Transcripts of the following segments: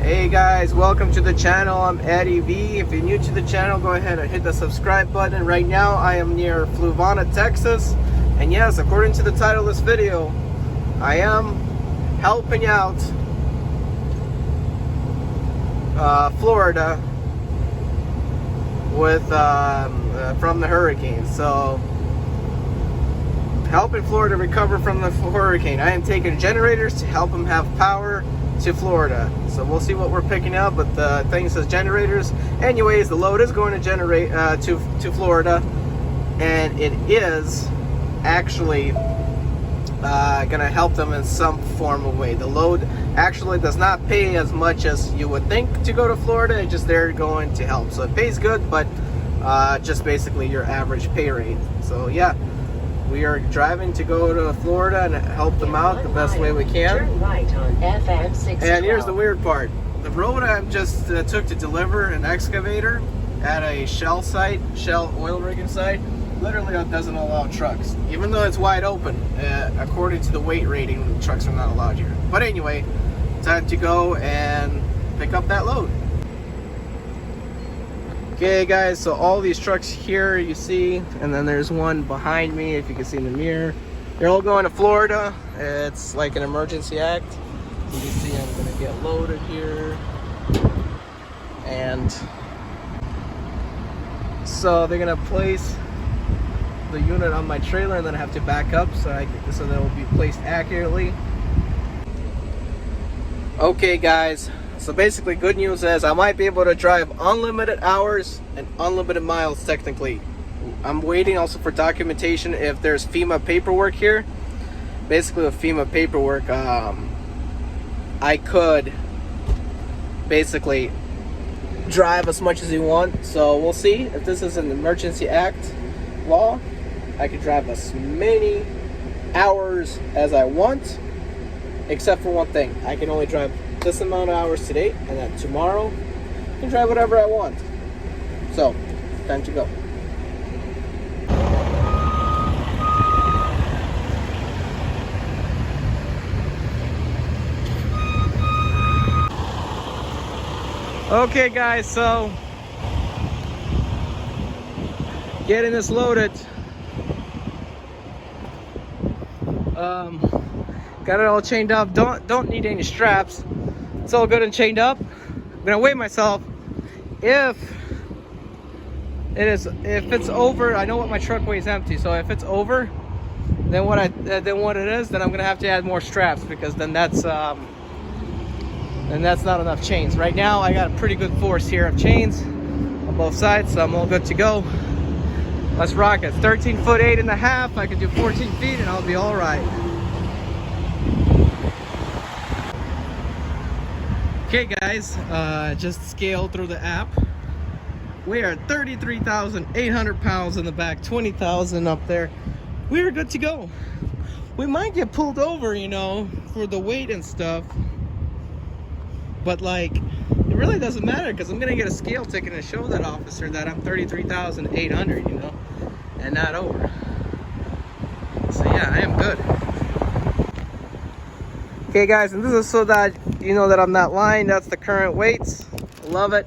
Hey guys, welcome to the channel. I'm Eddie V. If you're new to the channel, go ahead and hit the subscribe button. Right now I am near Fluvanna, Texas, and yes, according to the title of this video, I am helping out Florida with from the hurricane. So helping Florida recover from the hurricane. I am taking generators to help them have power to Florida. So we'll see what we're picking up, but the thing says generators. Anyways, the load is going to generate to Florida, and it is actually gonna help them in some form of way. The load actually does not pay as much as you would think to go to Florida. It's just they're going to help. So it pays good, but just basically your average pay rate. So yeah, we are driving to go to Florida and help them out the best way we can. Turn right on FM 612. And here's the weird part. The road I just took to deliver an excavator at a Shell oil rigging site literally doesn't allow trucks. Even though it's wide open, according to the weight rating, trucks are not allowed here. But anyway, time to go and pick up that load. Okay guys, so all these trucks here you see, and then there's one behind me if you can see in the mirror. They're all going to Florida. It's like an emergency act. You can see I'm gonna get loaded here. And so they're gonna place the unit on my trailer, and then I have to back up so that will be placed accurately. Okay guys, so basically good news is I might be able to drive unlimited hours and unlimited miles technically. I'm waiting also for documentation if there's FEMA paperwork here. Basically with FEMA paperwork, I could basically drive as much as you want. So we'll see if this is an emergency act law. I can drive as many hours as I want, except for one thing. I can only drive this amount of hours today, and then tomorrow I can drive whatever I want. So, time to go. Okay guys, so getting this loaded. Got it all chained up. Don't need any straps. It's all good and chained up. I'm gonna weigh myself. If it's over, I know what my truck weighs empty. So if it's over, then what it is, then I'm gonna have to add more straps, because then that's not enough chains. Right now I got a pretty good force here of chains on both sides, so I'm all good to go. Let's rock it. 13'8.5". I can do 14 feet and I'll be all right. Okay guys, just scaled through the app. We are 33,800 pounds in the back, 20,000 up there. We're good to go. We might get pulled over, you know, for the weight and stuff. But like, it really doesn't matter, because I'm gonna get a scale ticket and show that officer that I'm 33,800, you know, and not over. So yeah, I am good. Okay guys, and this is so that you know that I'm not lying. That's the current weights. Love it.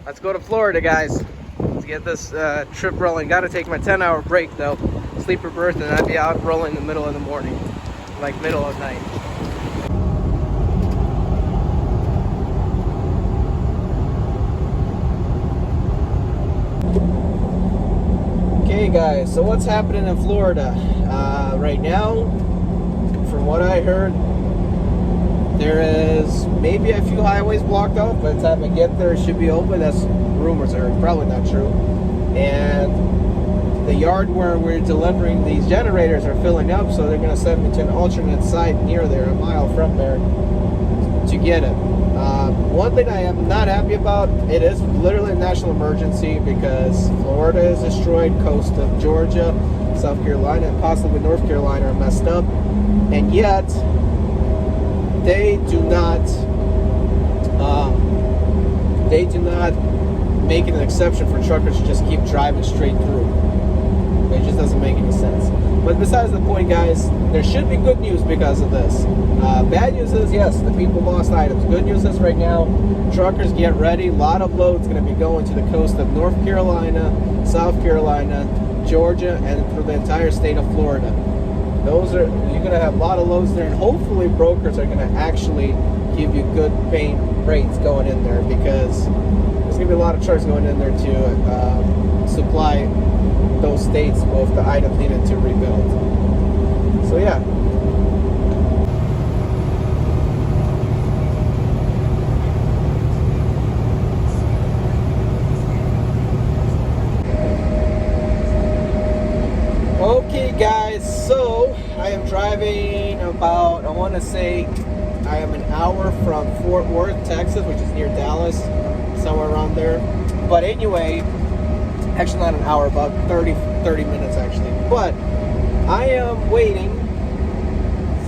Let's go to Florida, guys. Let's get this trip rolling. Gotta take my 10-hour break though. Sleeper berth, and I'd be out rolling in the middle of the morning, like middle of night. Okay guys, so what's happening in Florida right now? From what I heard, there is maybe a few highways blocked off. By the time I get there, it should be open. That's rumors are probably not true. And the yard where we're delivering these generators are filling up, so they're going to send me to an alternate site near there, a mile from there, to get it. One thing I am not happy about, it is literally a national emergency, because Florida is destroyed, coast of Georgia, South Carolina, and possibly North Carolina are messed up, and yet they do not make an exception for truckers to just keep driving straight through. It just doesn't make any sense. But besides the point, guys, there should be good news because of this. bad news is, yes, the people lost items. Good news is right now, truckers get ready. A lot of loads going to be going to the coast of North Carolina, South Carolina, Georgia, and through the entire state of Florida. You're going to have a lot of loads there, and hopefully brokers are going to actually give you good paying rates going in there, because there's going to be a lot of trucks going in there to supply those states with the items needed to rebuild. So yeah. Okay guys, so I am driving about, I want to say I am an hour from Fort Worth, Texas, which is near Dallas, somewhere around there. But anyway, actually not an hour, about 30 minutes actually. But I am waiting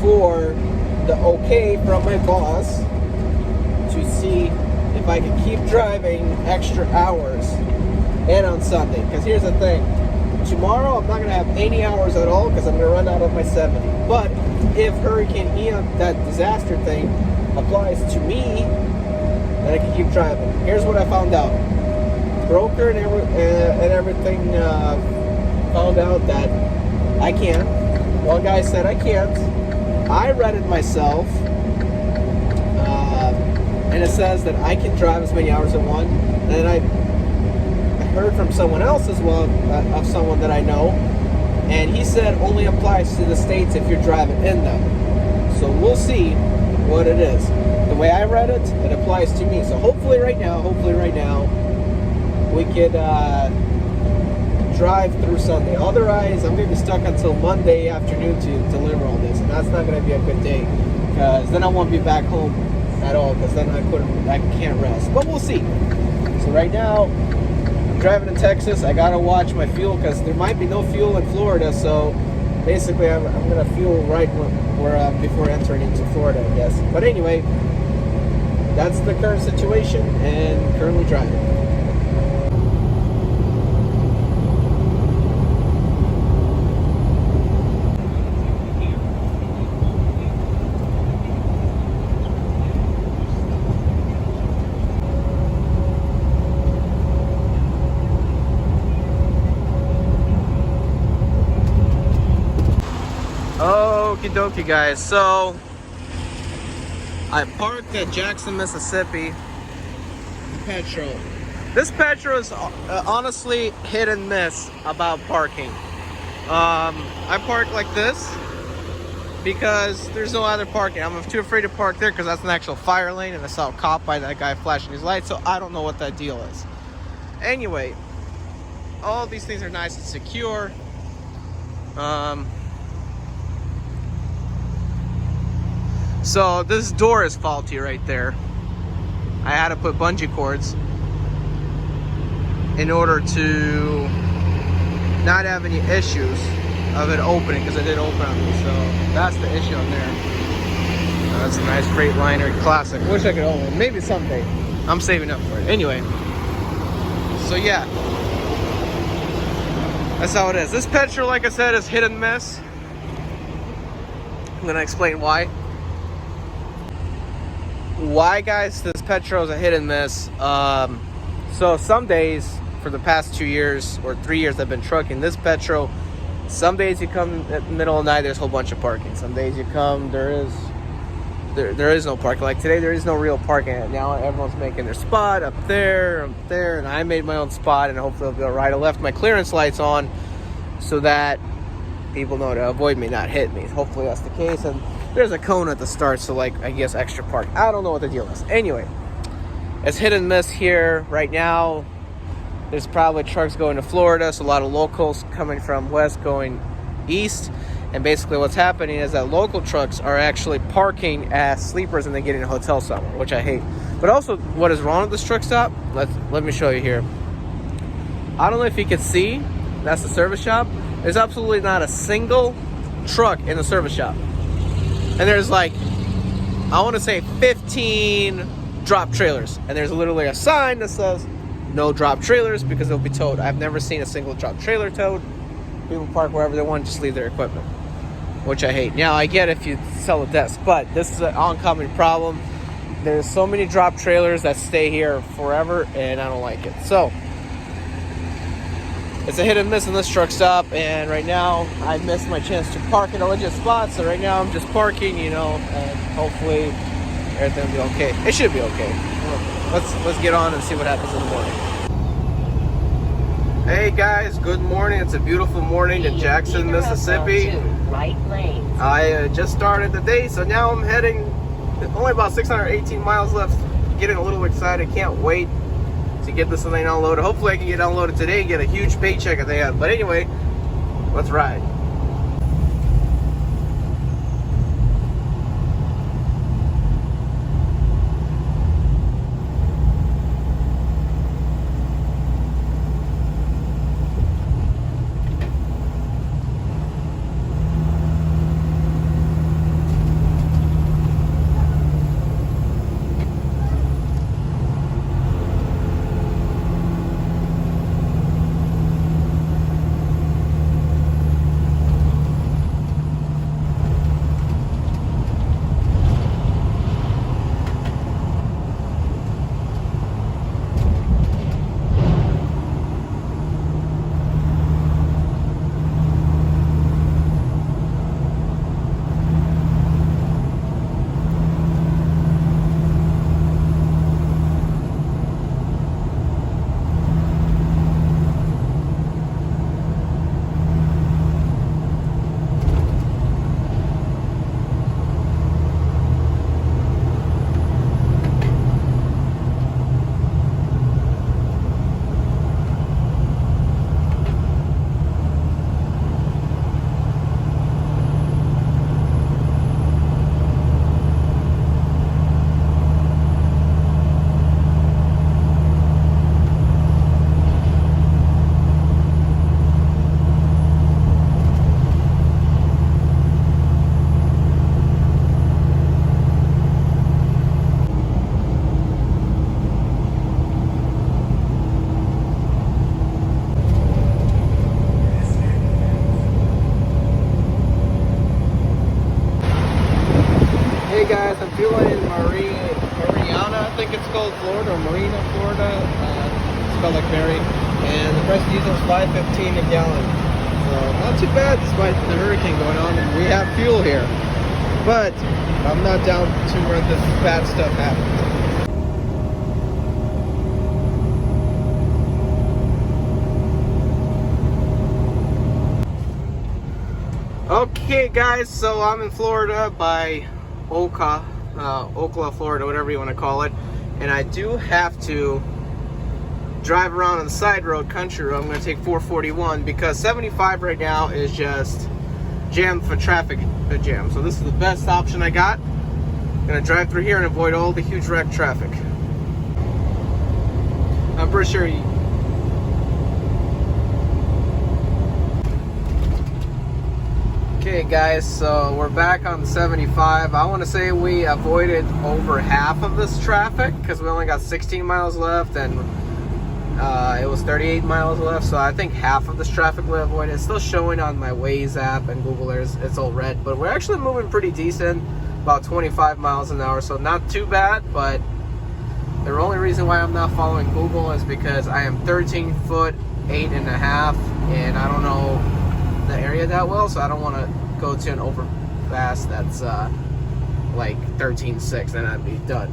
for the okay from my boss to see if I can keep driving extra hours and on Sunday. Because here's the thing. Tomorrow I'm not going to have any hours at all because I'm going to run out of my 70. But if Hurricane Ian, that disaster thing, applies to me, then I can keep driving. Here's what I found out. Broker and everything found out that I can. One guy said I can't. I read it myself. And it says that I can drive as many hours as I want. And I heard from someone else as well, of someone that I know, and he said only applies to the states if you're driving in them. So we'll see what it is. The way I read it, it applies to me. So hopefully right now, we could drive through Sunday. Otherwise, I'm going to be stuck until Monday afternoon to deliver all this, and that's not going to be a good day, because then I won't be back home at all, because then I can't rest. But we'll see. So right now, driving in Texas, I gotta watch my fuel because there might be no fuel in Florida. So basically, I'm gonna fuel right where before entering into Florida, I guess. But anyway, that's the current situation and currently driving. Okie dokie guys, so I parked at Jackson, Mississippi, Petro. This Petro is honestly hit and miss about parking. I park like this because there's no other parking. I'm too afraid to park there because that's an actual fire lane, and I saw a cop by that guy flashing his lights, so I don't know what that deal is. Anyway, all these things are nice and secure. So this door is faulty right there. I had to put bungee cords in order to not have any issues of it opening, because it did open on me. So that's the issue on there. That's a nice Freightliner classic. Wish I could own it. Maybe someday. I'm saving up for it. Anyway. So yeah. That's how it is. This Petro, like I said, is hit and miss. I'm going to explain why. Why, guys, this Petro is a hit and miss. So some days, for the past 2 years or 3 years I've been trucking, this Petro, some days you come at the middle of the night, there's a whole bunch of parking. Some days you come, there is no parking. Like today, there is no real parking. Now everyone's making their spot up there, and I made my own spot, and hopefully it'll be all right. I left my clearance lights on so that people know to avoid me, not hit me. Hopefully that's the case. And there's a cone at the start, so like, I guess extra park. I don't know what the deal is. Anyway, it's hit and miss here right now. There's probably trucks going to Florida, so a lot of locals coming from west going east. And basically what's happening is that local trucks are actually parking as sleepers and they get in a hotel somewhere, which I hate. But also, what is wrong with this truck stop? Let me show you here. I don't know if you can see, that's the service shop. There's absolutely not a single truck in the service shop. And there's like, I want to say 15 drop trailers. And there's literally a sign that says, no drop trailers because they'll be towed. I've never seen a single drop trailer towed. People park wherever they want, just leave their equipment. which I hate. Now I get if you sell a desk, but this is an oncoming problem. There's so many drop trailers that stay here forever, and I don't like it. So it's a hit and miss in this truck stop, and right now I missed my chance to park in a legit spot. So right now I'm just parking, you know, and hopefully everything will be okay. It should be okay. Let's get on and see what happens in the morning. Hey guys, good morning. It's a beautiful morning in Jackson, Mississippi. Right lane. I just started the day, so now I'm heading, only about 618 miles left. Getting a little excited, can't wait to get this thing unloaded. Hopefully I can get unloaded today and get a huge paycheck at the end. But anyway, let's ride. Hey guys, I'm fueling in Mariana, I think it's called, Florida, or Marina, Florida. It's spelled like Mary. And the price of diesel is $5.15 a gallon. So not too bad despite the hurricane going on. And we have fuel here. But I'm not down to where this bad stuff happens. Okay guys, so I'm in Florida by Ocala, Florida, whatever you want to call it, and I do have to drive around on the side road, country road. I'm going to take 441 because 75 right now is just jammed for traffic jam. So this is the best option I got. I'm going to drive through here and avoid all the huge wreck traffic. I'm pretty sure Okay guys, so we're back on 75. I want to say we avoided over half of this traffic because we only got 16 miles left and it was 38 miles left, so I think half of this traffic we avoided. It's still showing on my Waze app and Google Earth, it's all red, but we're actually moving pretty decent, about 25 miles an hour, so not too bad. But the only reason why I'm not following Google is because I am 13 foot 8.5 and I don't know the area that well, so I don't want to go to an overpass that's like 13.6, and I'd be done.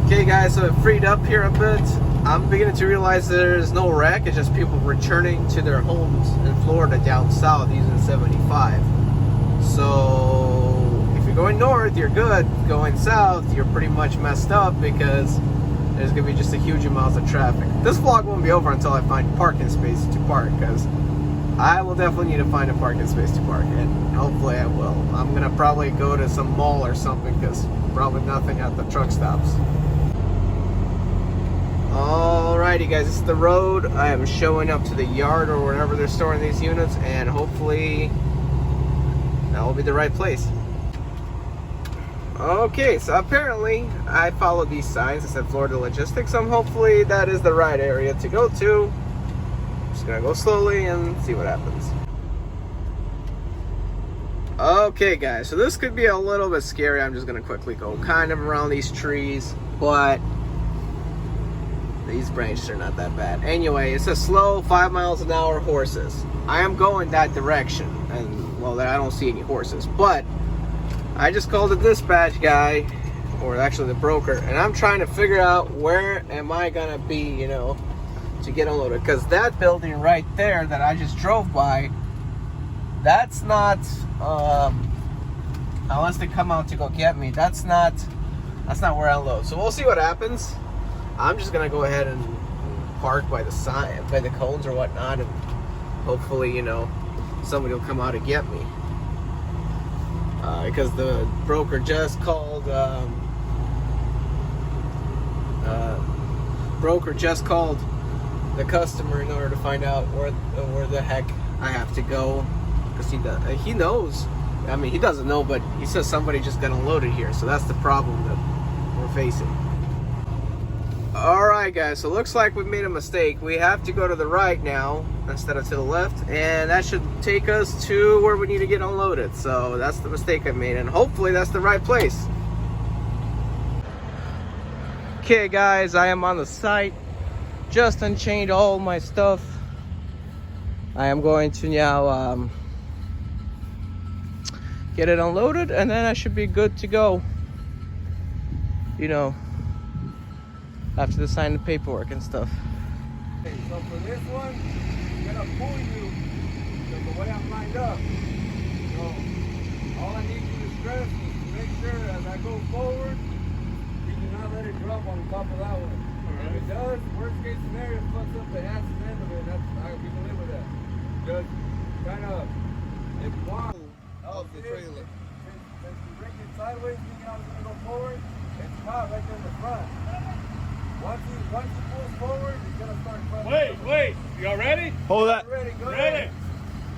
Okay guys, so it freed up here a bit. I'm beginning to realize there's no wreck, it's just people returning to their homes in Florida down south using 75. So if you're going north, you're good. Going south, you're pretty much messed up because there's gonna be just a huge amount of traffic. This vlog won't be over until I find parking space to park, because I will definitely need to find a parking space to park, and hopefully I will. I'm gonna probably go to some mall or something, because probably nothing at the truck stops. Alrighty guys, this is the road. I am showing up to the yard or wherever they're storing these units, and hopefully that will be the right place. Okay, so apparently I followed these signs that said Florida Logistics, so hopefully that is the right area to go to. I'm just gonna go slowly and see what happens. Okay guys, so this could be a little bit scary. I'm just gonna quickly go kind of around these trees, but these branches are not that bad. Anyway, it's a slow 5 miles an hour horses. I am going that direction, and well, I don't see any horses, but I just called the dispatch guy, or actually the broker, and I'm trying to figure out where am I gonna be, you know, to get unloaded. Because that building right there that I just drove by, that's not, unless they come out to go get me, that's not where I unload. So we'll see what happens. I'm just gonna go ahead and park by the sign, by the cones or whatnot, and hopefully, you know, somebody will come out and get me. Because the broker just called, the customer in order to find out where the heck I have to go. Because he knows. I mean, he doesn't know, but he says somebody just got unloaded here. So that's the problem that we're facing. Alright guys, so looks like we made a mistake. We have to go to the right now instead of to the left, and that should take us to where we need to get unloaded. So that's the mistake I made, and hopefully that's the right place. Okay guys, I am on the site. Just unchained all my stuff. I am going to now get it unloaded, and then I should be good to go, you know, after they sign the paperwork and stuff. Okay, so for this one, I'm gonna pull you the way I'm lined up. So all I need you to stress is to make sure as I go forward, you do not let it drop on top of that one. If it does, worst case scenario, fucks up the ass end of it. We can live with that. Just kind of, if you want, Off the trailer. Since you bring it sideways, thinking I was gonna go forward, it's caught right there in the front. Once he pulls forward, he's gonna start front. Wait. Y'all ready? Hold that. Ready, go Ready. ahead.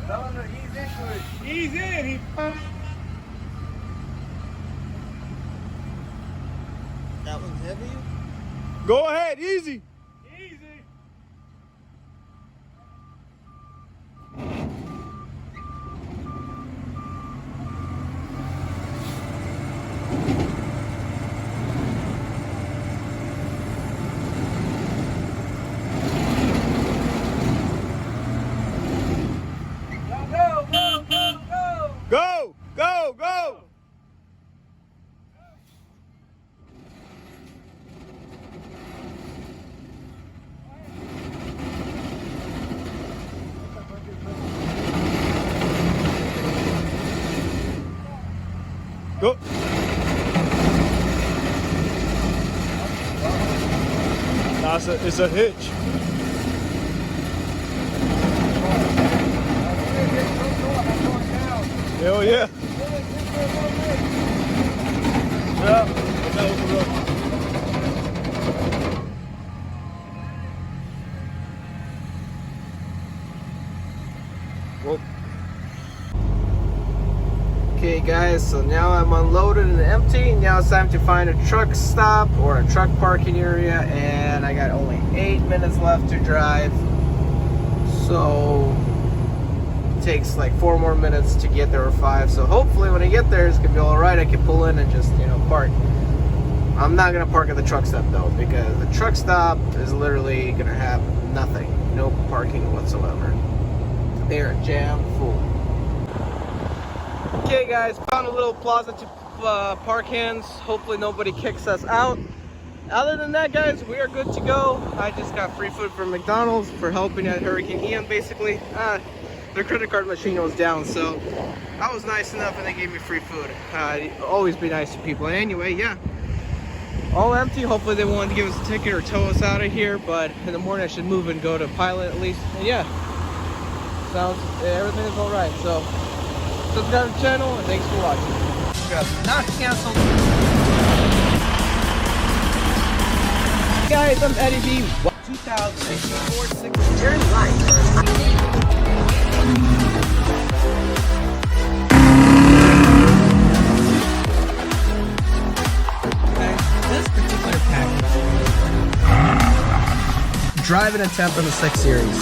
Tell him to ease into it. Ease in. That one's heavy? Go ahead, easy. Easy. Go. Go. It's a hitch. Hell yeah. Okay guys, so now I'm unloaded and empty. Now it's time to find a truck stop or a truck parking area, and I got only 8 minutes left to drive. So it takes like 4 more minutes to get there, or 5. So hopefully when I get there it's gonna be alright. I can pull in and just, you know, park. I'm not gonna park at the truck stop though, because the truck stop is literally gonna have nothing, no parking whatsoever. They are jam full. Okay guys, found a little plaza to park in. Hopefully nobody kicks us out. Other than that guys, we are good to go. I just got free food from McDonald's for helping at Hurricane Ian basically. Their credit card machine was down, so I was nice enough and they gave me free food. Always be nice to people. And anyway, yeah, all empty. Hopefully they wanted to give us a ticket or tow us out of here, but in the morning I should move and go to Pilot at least. And yeah, everything is all right. So subscribe to the channel, and thanks for watching. Not canceled. Guys, I'm Eddie B. 2004 Turn right. This particular package. Driving a temp in the 6 Series.